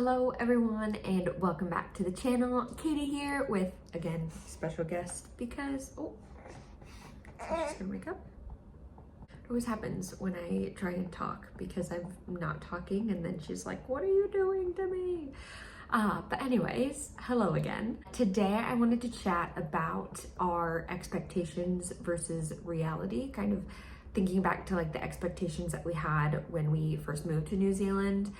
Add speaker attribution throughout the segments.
Speaker 1: Hello everyone and welcome back to the channel. Katie here with, again, special guest because, she's gonna wake up. It always happens when I try and talk because I'm not talking and then she's like, what are you doing to me? But anyways, hello again. Today I wanted to chat about our expectations versus reality, kind of thinking back to like the expectations that we had when we first moved to New Zealand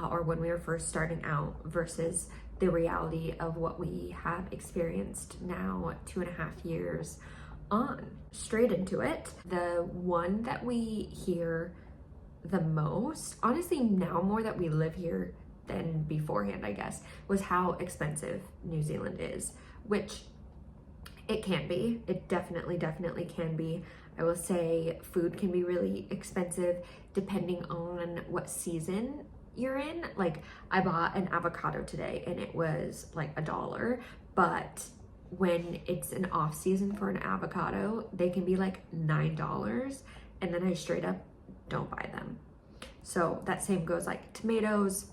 Speaker 1: or when we were first starting out versus the reality of what we have experienced now 2.5 years on. Straight into it. The one that we hear the most, honestly now more that we live here than beforehand, I guess, was how expensive New Zealand is, which it can be. It definitely can be. I will say food can be really expensive depending on what season you're in. Like I bought an avocado today and it was like $1, but when it's an off season for an avocado, they can be like $9 and then I straight up don't buy them. So that same goes like tomatoes,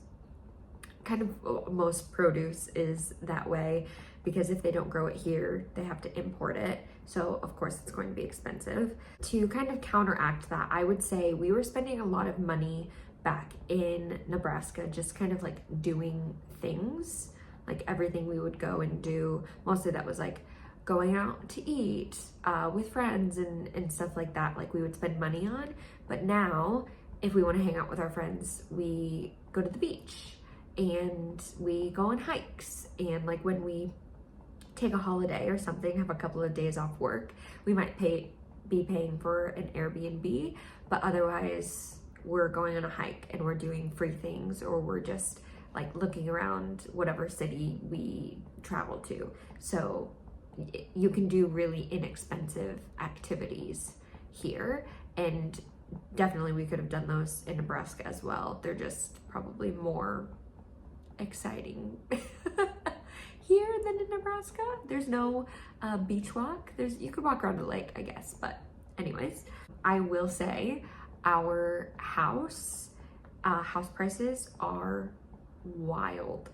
Speaker 1: kind of most produce is that way because if they don't grow it here, they have to import it. So of course it's going to be expensive. To kind of counteract that, I would say we were spending a lot of money back in Nebraska, just kind of like doing things, like everything we would go and do. Mostly that was like going out to eat with friends and stuff like that, like we would spend money on. But now if we want to hang out with our friends, we go to the beach and we go on hikes, and like when we take a holiday or something, have a couple of days off work, we might be paying for an Airbnb, but otherwise we're going on a hike and we're doing free things, or we're just like looking around whatever city we travel to. So you can do really inexpensive activities here, and definitely we could have done those in Nebraska as well. They're just probably more exciting here than in Nebraska. There's no beach walk. You could walk around the lake, I guess, but anyways, I will say our house prices are wild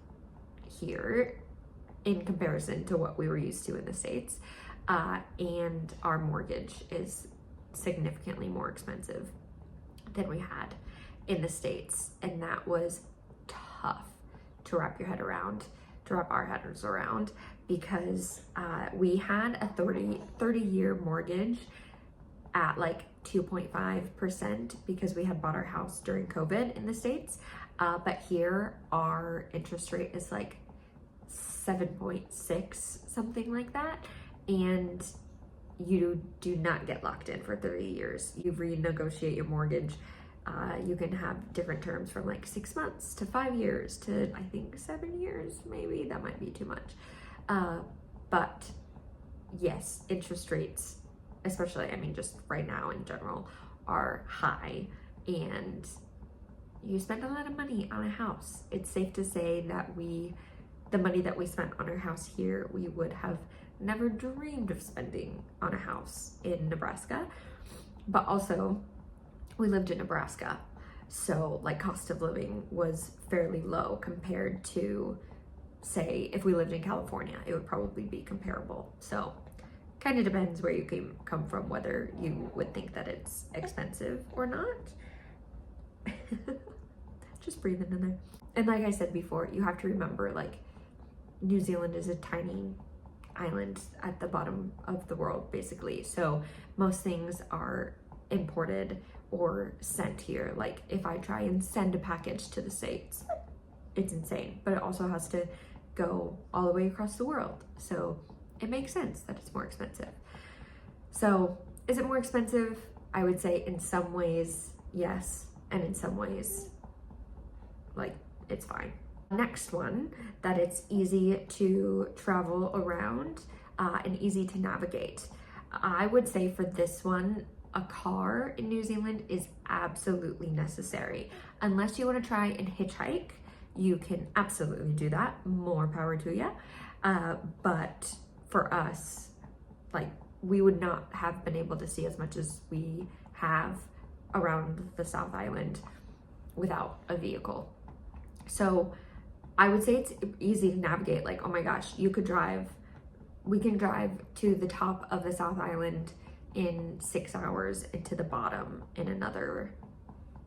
Speaker 1: here in comparison to what we were used to in the States, and our mortgage is significantly more expensive than we had in the States, and that was tough to wrap our heads around because we had a 30-year mortgage at like 2.5% because we had bought our house during COVID in the States, but here our interest rate is like 7.6, something like that, and you do not get locked in for 30 years. You renegotiate your mortgage. You can have different terms from like 6 months to 5 years to I think 7 years, maybe. That might be too much. But yes, interest rates, especially, I mean, just right now in general, are high, and you spend a lot of money on a house. It's safe to say that the money that we spent on our house here, we would have never dreamed of spending on a house in Nebraska. But also, we lived in Nebraska, so like cost of living was fairly low compared to, say, if we lived in California, it would probably be comparable. So kind of depends where you come from, whether you would think that it's expensive or not. Just breathing in there. And like I said before, you have to remember, like, New Zealand is a tiny island at the bottom of the world, basically. So most things are imported or sent here. Like if I try and send a package to the States, it's insane, but it also has to go all the way across the world. So it makes sense that it's more expensive. So is it more expensive? I would say in some ways, yes. And in some ways, like, it's fine. Next one, that it's easy to travel around and easy to navigate. I would say for this one, a car in New Zealand is absolutely necessary. Unless you want to try and hitchhike, you can absolutely do that. More power to you. But for us, like, we would not have been able to see as much as we have around the South Island without a vehicle. So I would say it's easy to navigate. Like, oh my gosh, we can drive to the top of the South Island in 6 hours and to the bottom in another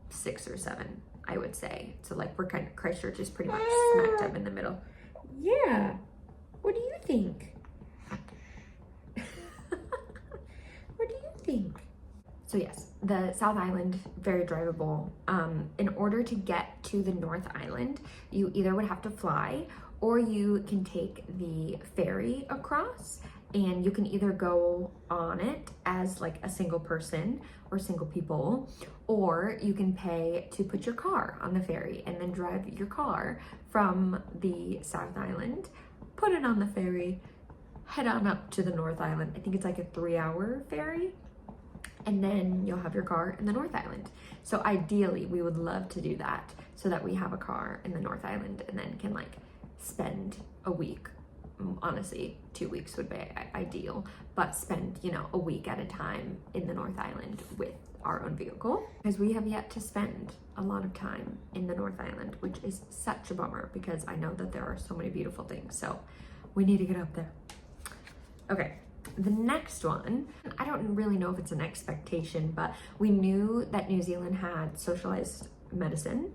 Speaker 1: 6 or 7, I would say. So like Christchurch is pretty much smack dab in the middle. Yeah. What do you think? What do you think? So yes, the South Island, very drivable. In order to get to the North Island, you either would have to fly or you can take the ferry across, and you can either go on it as like a single person or single people, or you can pay to put your car on the ferry and then drive your car from the South Island, put it on the ferry, head on up to the North Island. I think it's like a 3-hour ferry, and then you'll have your car in the North Island. So ideally, we would love to do that so that we have a car in the North Island and then can like spend a week. Honestly, 2 weeks would be ideal, but spend, you know, a week at a time in the North Island with our own vehicle, because we have yet to spend a lot of time in the North Island, which is such a bummer because I know that there are so many beautiful things. So we need to get up there. Okay. The next one, I don't really know if it's an expectation, but we knew that New Zealand had socialized medicine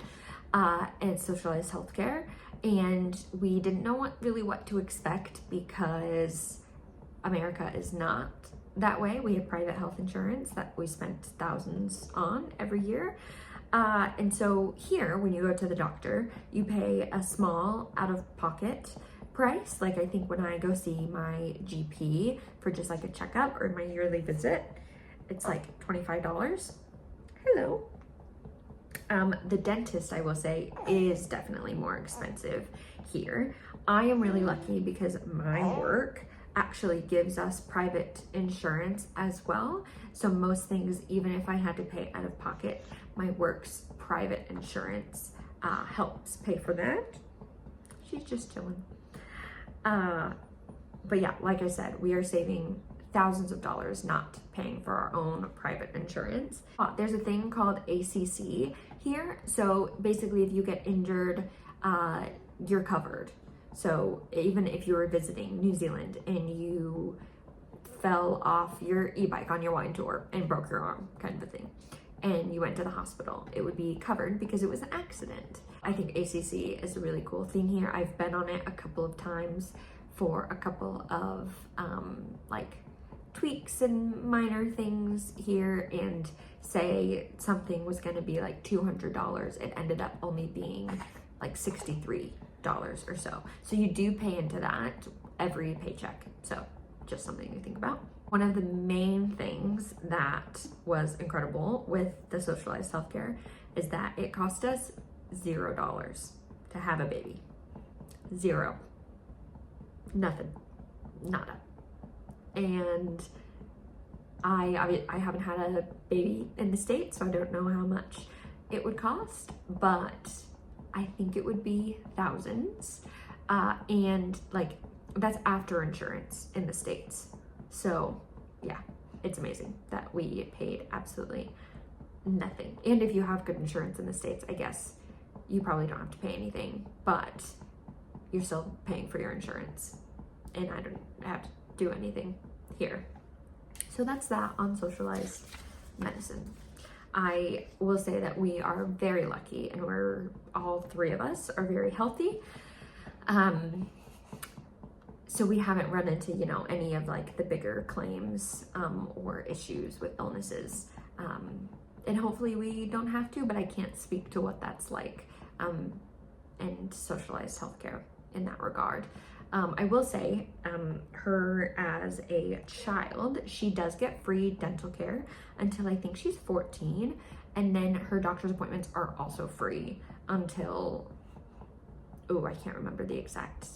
Speaker 1: and socialized healthcare, and we didn't know what to expect because America is not that way. We have private health insurance that we spent thousands on every year. And so here, when you go to the doctor, you pay a small out-of-pocket price. Like I think when I go see my GP for just like a checkup or my yearly visit, it's like $25. Hello. The dentist, I will say, is definitely more expensive here. I am really lucky because my work actually gives us private insurance as well. So most things, even if I had to pay out of pocket, my work's private insurance helps pay for that. She's just chilling. But yeah, like I said, we are saving thousands of dollars not paying for our own private insurance. There's a thing called ACC here. So basically if you get injured, you're covered. So even if you were visiting New Zealand and you fell off your e-bike on your wine tour and broke your arm, kind of a thing, and you went to the hospital, it would be covered because it was an accident. I think ACC is a really cool thing here. I've been on it a couple of times for a couple of like tweaks and minor things here, and say something was going to be like $200, it ended up only being like $63 or so. So you do pay into that every paycheck. So just something to think about. One of the main things that was incredible with the socialized healthcare is that it cost us $0 to have a baby. Zero. Nothing. Nada. And I haven't had a baby in the States, so I don't know how much it would cost, but I think it would be thousands. And like, that's after insurance in the States. So yeah, it's amazing that we paid absolutely nothing. And if you have good insurance in the States, I guess you probably don't have to pay anything, but you're still paying for your insurance. And I don't have to do anything here. So that's that on socialized medicine. I will say that we are very lucky, and all three of us are very healthy. So we haven't run into, you know, any of like the bigger claims or issues with illnesses. And hopefully we don't have to, but I can't speak to what that's like in socialized healthcare in that regard. I will say her as a child, she does get free dental care until I think she's 14. And then her doctor's appointments are also free until, I can't remember the exact.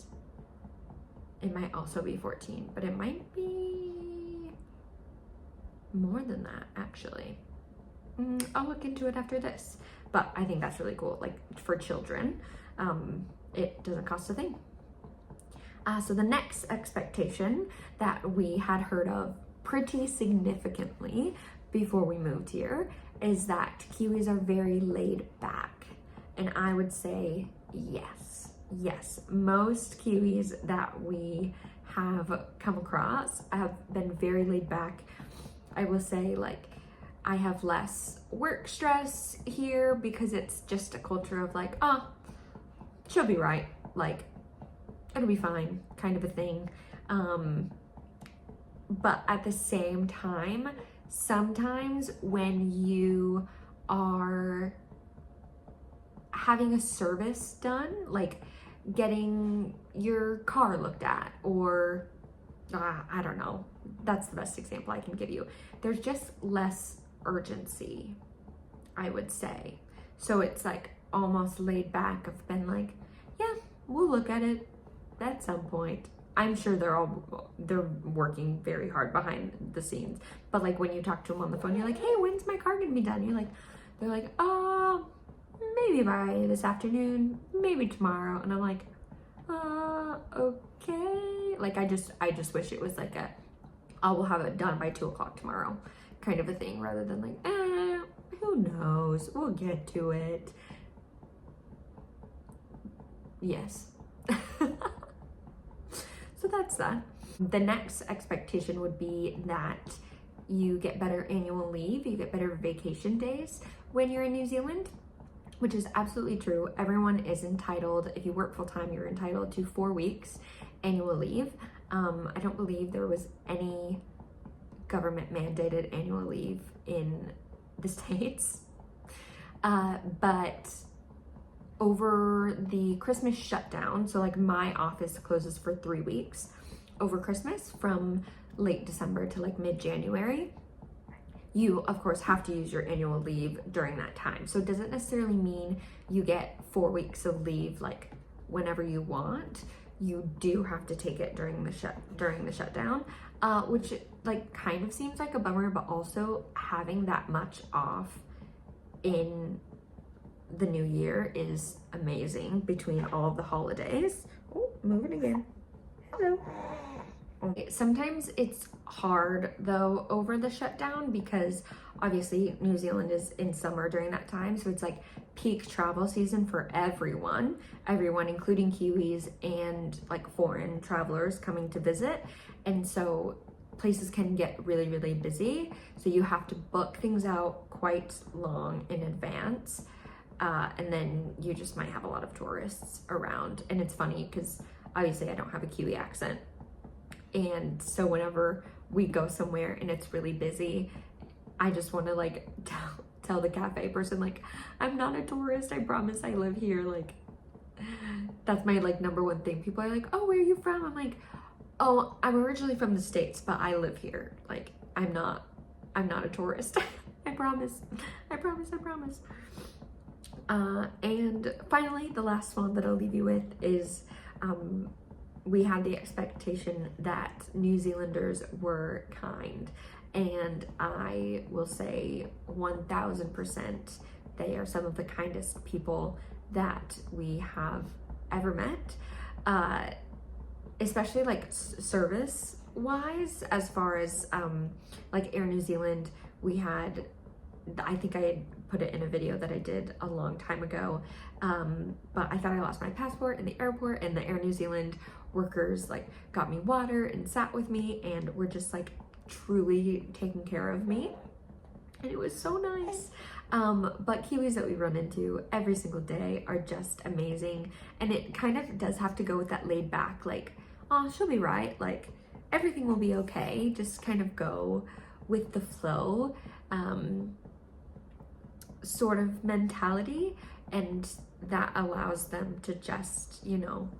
Speaker 1: It might also be 14, but it might be more than that actually. I'll look into it after this, but I think that's really cool. Like for children, it doesn't cost a thing. So the next expectation that we had heard of pretty significantly before we moved here is that Kiwis are very laid back. And I would say yes. yes, most Kiwis that we have come across have been very laid back. I will say, like, I have less work stress here because it's just a culture of like, oh, she'll be right, like, it'll be fine, kind of a thing. But at the same time, sometimes when you are having a service done, like getting your car looked at, or I don't know, that's the best example I can give you. There's just less urgency, I would say. So it's like almost laid back. I've been like, yeah, we'll look at it at some point. I'm sure they're working very hard behind the scenes. But like when you talk to them on the phone, you're like, hey, when's my car gonna be done? They're like, maybe by this afternoon, maybe tomorrow. And I'm like, okay. Like I just wish it was like I will have it done by 2 o'clock tomorrow kind of a thing, rather than like, who knows? We'll get to it. Yes. So that's that. The next expectation would be that you get better annual leave, you get better vacation days when you're in New Zealand, which is absolutely true. Everyone is entitled, if you work full time, you're entitled to 4 weeks annual leave. I don't believe there was any government mandated annual leave in the States. But over the Christmas shutdown, so like my office closes for 3 weeks over Christmas from late December to like mid-January. You, of course, have to use your annual leave during that time. So it doesn't necessarily mean you get 4 weeks of leave like whenever you want. You do have to take it during the shutdown, which like kind of seems like a bummer, but also having that much off in the new year is amazing between all of the holidays. Oh, moving again. Hello. Sometimes it's hard though over the shutdown because obviously New Zealand is in summer during that time, so it's like peak travel season for everyone including Kiwis and like foreign travelers coming to visit, and so places can get really, really busy, so you have to book things out quite long in advance. And then you just might have a lot of tourists around. And it's funny because obviously I don't have a Kiwi accent. And so whenever we go somewhere and it's really busy, I just want to like tell the cafe person, like, I'm not a tourist. I promise I live here. Like, that's my like number one thing. People are like, oh, where are you from? I'm like, oh, I'm originally from the States, but I live here. Like, I'm not a tourist. I promise. I promise. And finally, the last one that I'll leave you with is we had the expectation that New Zealanders were kind, and I will say 1000% they are some of the kindest people that we have ever met, especially like service wise, as far as like Air New Zealand. We had, I think I had put it in a video that I did a long time ago, but I thought I lost my passport in the airport, and the Air New Zealand workers like got me water and sat with me and were just like truly taking care of me, and it was so nice. But Kiwis that we run into every single day are just amazing, and it kind of does have to go with that laid back, like, oh, she'll be right, like everything will be okay, just kind of go with the flow sort of mentality, and that allows them to just, you know,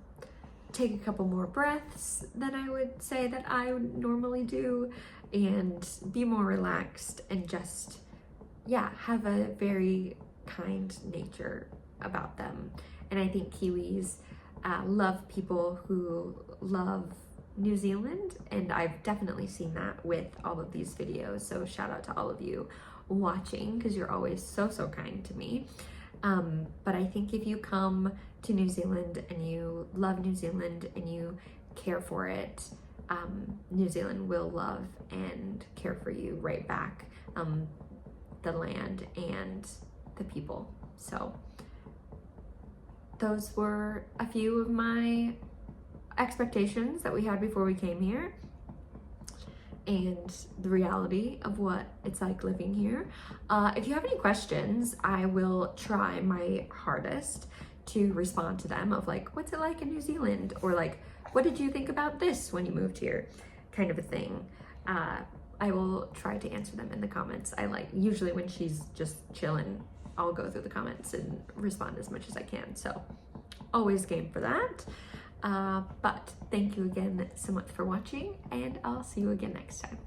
Speaker 1: take a couple more breaths than I would say that I would normally do, and be more relaxed, and just, yeah, have a very kind nature about them. And I think Kiwis love people who love New Zealand, and I've definitely seen that with all of these videos, so shout out to all of you watching, because you're always so kind to me. But I think if you come to New Zealand and you love New Zealand and you care for it, New Zealand will love and care for you right back, the land and the people. So those were a few of my expectations that we had before we came here and the reality of what it's like living here. If you have any questions, I will try my hardest to respond to them, of like, what's it like in New Zealand? Or like, what did you think about this when you moved here? Kind of a thing. I will try to answer them in the comments. Usually when she's just chilling, I'll go through the comments and respond as much as I can. So always game for that. But thank you again so much for watching, and I'll see you again next time.